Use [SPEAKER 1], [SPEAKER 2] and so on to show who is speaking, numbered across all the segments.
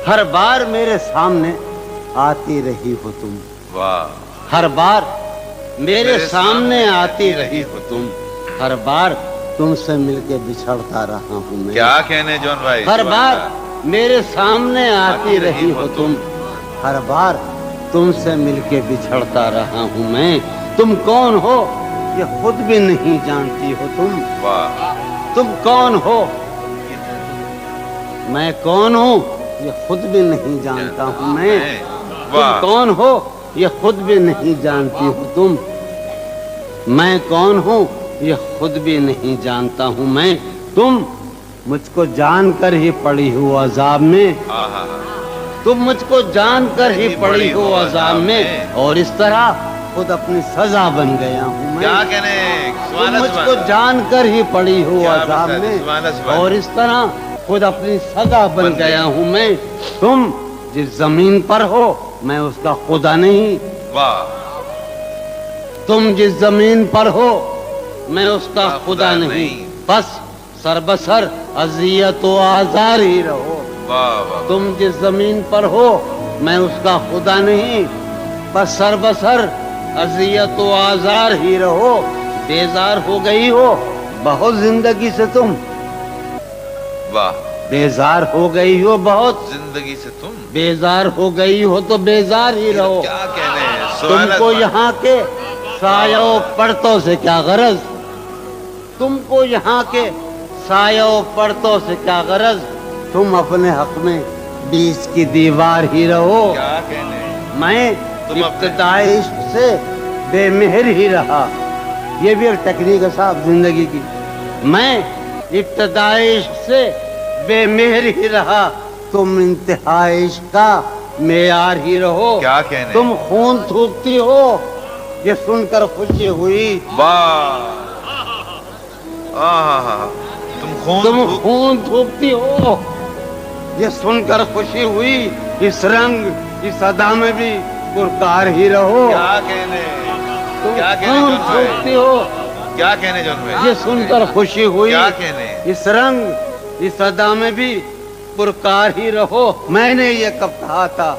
[SPEAKER 1] ہر بار میرے سامنے آتی رہی ہو تم.
[SPEAKER 2] واہ.
[SPEAKER 1] ہر بار میرے سامنے آتی رہی ہو تم. ہر بار تم سے مل کے بچھڑتا رہا ہوں میں.
[SPEAKER 2] کیا کہنے جون بھائی.
[SPEAKER 1] ہر بار میرے سامنے آتی رہی ہو تم. ہر بار تم سے مل کے بچھڑتا رہا ہوں میں. تم کون ہو یہ خود بھی نہیں جانتی ہو تم.
[SPEAKER 2] واہ.
[SPEAKER 1] تم کون ہو میں کون ہوں یہ خود بھی نہیں جانتا ہوں میں. تم کون ہو یہ خود بھی نہیں جانتی ہو تم. میں کون ہوں یہ خود بھی نہیں جانتا ہوں میں. تم مجھ کو جان کر ہی پڑی ہو عذاب میں. تم مجھ کو جان کر ہی پڑی ہو عذاب میں. اور اس طرح خود اپنی سزا بن گیا ہوں میں.
[SPEAKER 2] کیا کہنے.
[SPEAKER 1] تم مجھ کو جان کر ہی پڑی ہو عذاب میں. اور اس طرح خود اپنی سزا بن گیا ہوں میں. تم جس زمین پر ہو میں اس کا خدا نہیں.
[SPEAKER 2] واہ.
[SPEAKER 1] تم جس زمین پر ہو میں اس کا خدا نہیں. بس سر بسر اذیت و آزار ہی رہو. تم جس زمین پر ہو میں اس کا خدا نہیں. بس سر بسر اذیت و آزار ہی رہو. بیزار ہو گئی ہو بہت زندگی سے تم.
[SPEAKER 2] واہ.
[SPEAKER 1] بیزار ہو گئی ہو بہت
[SPEAKER 2] زندگی سے تم.
[SPEAKER 1] بیزار ہو گئی ہو تو بیزار ہی رہو.
[SPEAKER 2] کیا کہنے.
[SPEAKER 1] تم کو یہاں کے سایہ و پرتوں سے کیا غرض. تم کو یہاں کے سایہ و پرتوں سے کیا غرض. تم اپنے حق میں بیچ کی دیوار ہی رہو.
[SPEAKER 2] کیا کہنے.
[SPEAKER 1] میں ابتدائی عشق سے بے مہر ہی رہا. یہ بھی ایک ٹیکنیک ہے صاحب زندگی کی. میں ابتدائی عشق سے بے مہر ہی رہا. تم انتہائی عشق کا معیار ہی رہو.
[SPEAKER 2] کیا کہنے.
[SPEAKER 1] تم خون تھوکتی ہو یہ سن کر خوشی ہوئی.
[SPEAKER 2] واہ.
[SPEAKER 1] تم خون تھوکتی ہو یہ سن کر خوشی ہوئی. اس رنگ اس ادا میں بھی پرکار ہی رہو.
[SPEAKER 2] کیا کہنے.
[SPEAKER 1] تم خون تھوکتی ہو
[SPEAKER 2] کیا کہنے جون بھائی.
[SPEAKER 1] یہ سن کر خوشی ہوئی.
[SPEAKER 2] کیا کہنے.
[SPEAKER 1] اس رنگ اس ادا میں بھی پرکار ہی رہو. میں نے یہ کب کہا تھا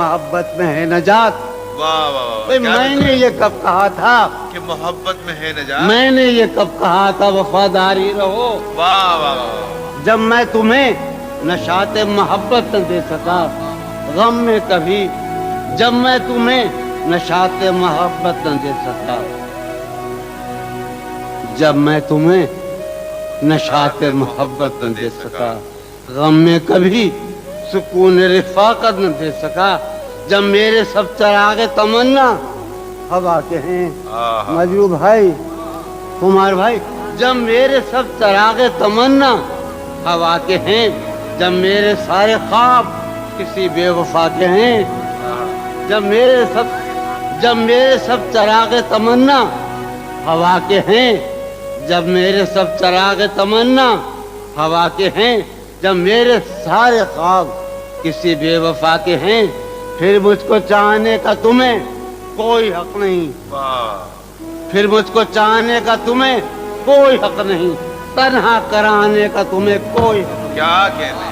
[SPEAKER 1] محبت میں ہے نجات.
[SPEAKER 2] واہ واہ.
[SPEAKER 1] میں نے یہ کب کہا تھا
[SPEAKER 2] کہ محبت میں ہے نجات.
[SPEAKER 1] میں نے یہ کب کہا تھا وفاداری رہو.
[SPEAKER 2] واہ واہ.
[SPEAKER 1] جب میں تمہیں نشاط محبت نہ دے سکا غم میں کبھی. جب میں تمہیں نشاط محبت نہ دے سکا. جب میں تمہیں نشاط محبت نہ دے سکا غم میں کبھی سکون رفاقت نہ دے سکا. جب میرے سب چراغ تمنا ہوا کے ہیں مجو بھائی کمار بھائی. جب میرے سب چراغ تمنا ہوا کے ہیں. جب میرے سارے خواب کسی بے وفا کے ہیں. جب میرے سب چراغ تمنا ہوا کے ہیں. جب میرے سب چراغ تمنا ہوا کے ہیں. جب میرے سارے خواب کسی بے وفا کے ہیں. پھر مجھ کو چاہنے کا تمہیں کوئی حق نہیں. پھر مجھ کو چاہنے کا تمہیں کوئی حق نہیں. تنہا کرانے کا تمہیں کوئی حق.
[SPEAKER 2] کیا کہنے.